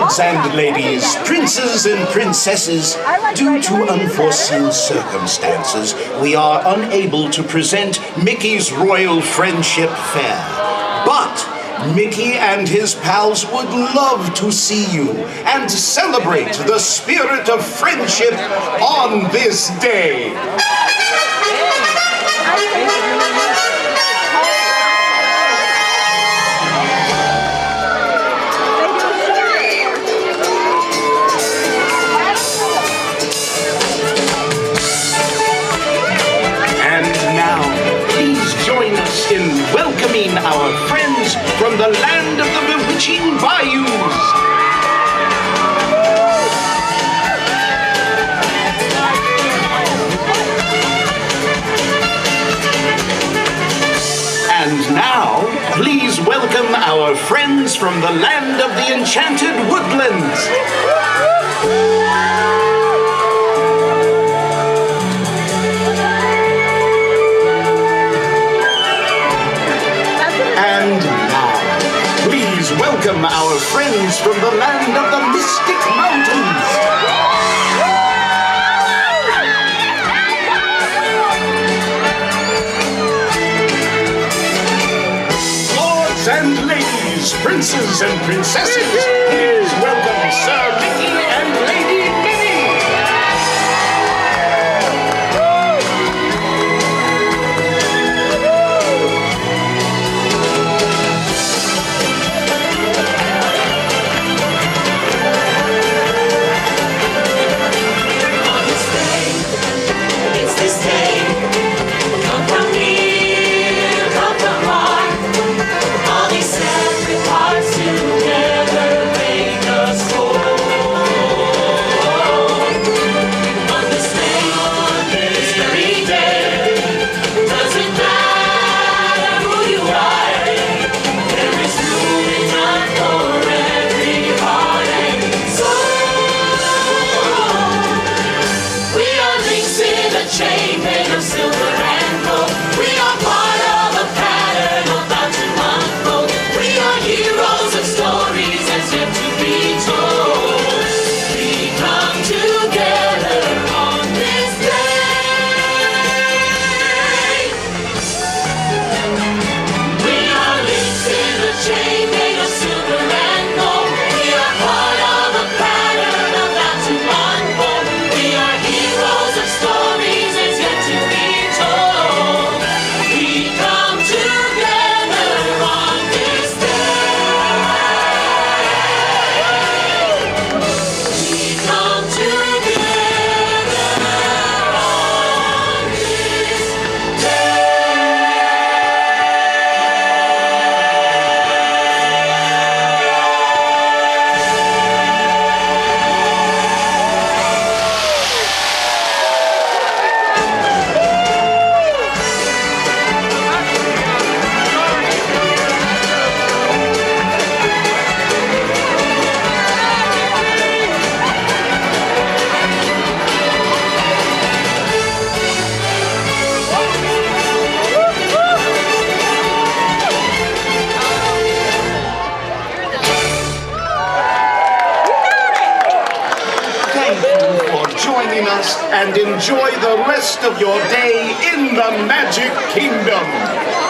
Lords and ladies, princes and princesses, due to unforeseen circumstances, we are unable to present Mickey's Royal Friendship Fair. But Mickey and his pals would love to see you and celebrate the spirit of friendship on this day. In welcoming our friends from the land of the bewitching bayous. And now, please welcome our friends from the land of the enchanted woodlands. Welcome our friends from the land of the Mystic Mountains. Lords and ladies, princes and princesses, please welcome Sir Mickey and Lady Minnie. And enjoy the rest of your day in the Magic Kingdom.